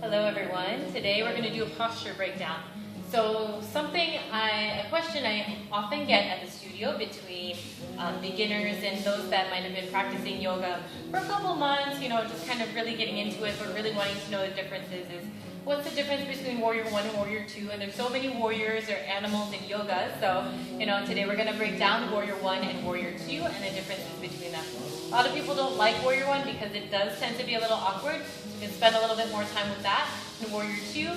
Hello everyone. Today we're going to do a posture breakdown. So a question I often get at the studio between beginners and those that might have been practicing yoga for a couple months, just kind of really getting into it, but really wanting to know the differences is what's the difference between Warrior 1 and Warrior 2? And there's so many warriors or animals in yoga, so today we're going to break down Warrior 1 and Warrior 2 and the differences between them. A lot of people don't like Warrior 1 because it does tend to be a little awkward, so you can spend a little bit more time with that. And Warrior 2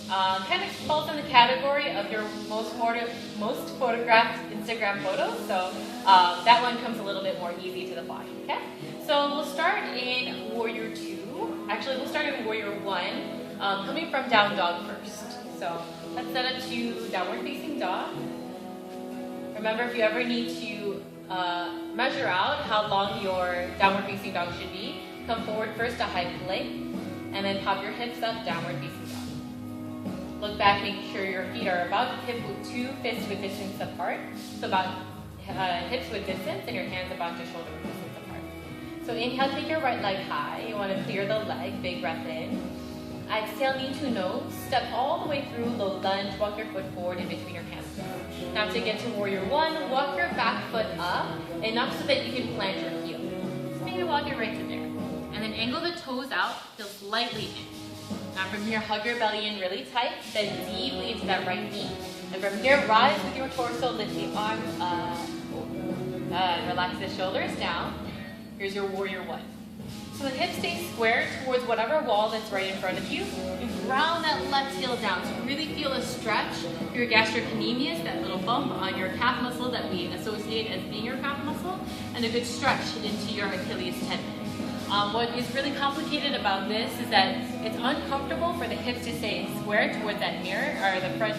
kind of falls in the category of your most photographed Instagram photos, so that one comes a little bit more easy to the body, okay? So we'll start in Warrior 2. Actually, we'll start in Warrior 1, coming from down dog first. So let's set up to downward facing dog. Remember, if you ever need to measure out how long your downward facing dog should be, come forward first to high plank, and then pop your hips up, downward facing dog. Look back, make sure your feet are about hip with 2 fists width distance apart. So about hips width distance and your hands about your shoulder width distance apart. So inhale, take your right leg high. You want to clear the leg, big breath in. Exhale, knee to nose. Step all the way through, low lunge. Walk your foot forward in between your hands. Now to get to Warrior 1, walk your back foot up, enough so that you can plant your heel. So maybe walk it right to there. And then angle the toes out, feel slightly in. Now from here, hug your belly in really tight, bend deeply into that right knee. And from here, rise with your torso, lift the arms up. Relax the shoulders down. Here's your Warrior 1. So the hips stay square towards whatever wall that's right in front of you. You ground that left heel down. So really feel a stretch. Your gastrocnemius, that little bump on your calf muscle that we associate as being your calf muscle, and a good stretch into your Achilles tendon. What is really complicated about this is that it's uncomfortable for the hips to stay square towards that mirror or the front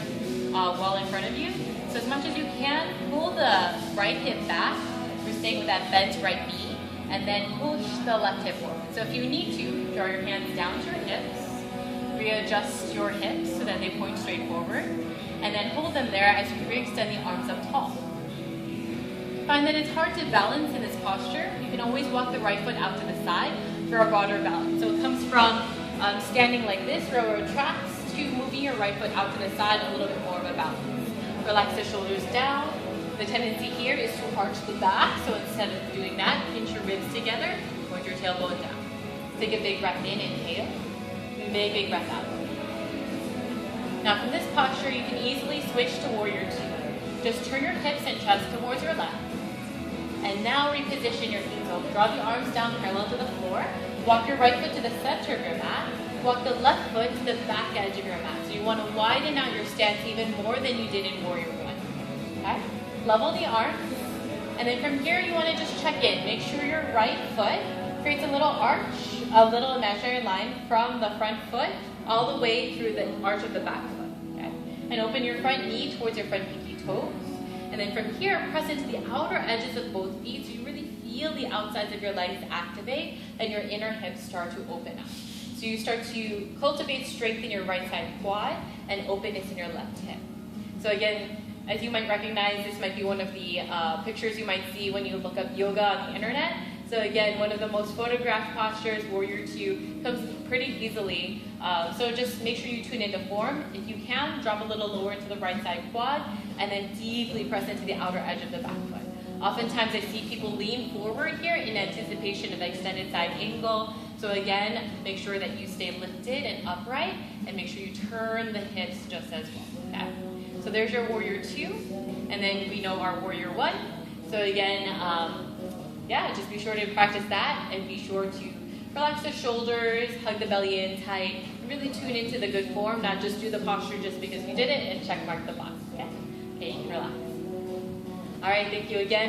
wall in front of you. So as much as you can, pull the right hip back. We're staying with that bent right knee, and then push the left hip forward. So if you need to, draw your hands down to your hips, readjust your hips so that they point straight forward, and then hold them there as you re-extend the arms up tall. Find that it's hard to balance in this posture. You can always walk the right foot out to the side for a broader balance. So it comes from standing like this, railroad tracks, to moving your right foot out to the side, a little bit more of a balance. Relax the shoulders down. The tendency here is to arch the back, so instead of doing that, pinch your ribs together, point your tailbone down. Take a big breath in, inhale, big, big breath out. Now from this posture, you can easily switch to Warrior 2. Just turn your hips and chest towards your left. And now reposition your feet. So draw the arms down parallel to the floor. Walk your right foot to the center of your mat. Walk the left foot to the back edge of your mat. So you want to widen out your stance even more than you did in Warrior 1. Okay? Level the arms. And then from here, you want to just check in. Make sure your right foot creates a little arch, a little imaginary line from the front foot all the way through the arch of the back foot. Okay? And open your front knee towards your front pinky toes. And then from here, press into the outer edges of both feet so you really feel the outsides of your legs activate and your inner hips start to open up. So you start to cultivate strength in your right side quad and openness in your left hip. So again, as you might recognize, this might be one of the pictures you might see when you look up yoga on the internet. So again, one of the most photographed postures, Warrior 2, comes pretty easily. So just make sure you tune into form. If you can, drop a little lower into the right side quad, and then deeply press into the outer edge of the back foot. Oftentimes I see people lean forward here in anticipation of the extended side angle. So again, make sure that you stay lifted and upright, and make sure you turn the hips just as well. Okay? So there's your Warrior 2, and then we know our Warrior 1. So again, just be sure to practice that, and be sure to relax the shoulders, hug the belly in tight, and really tune into the good form, not just do the posture just because you did it and check mark the box. Okay, you can relax. All right, thank you again.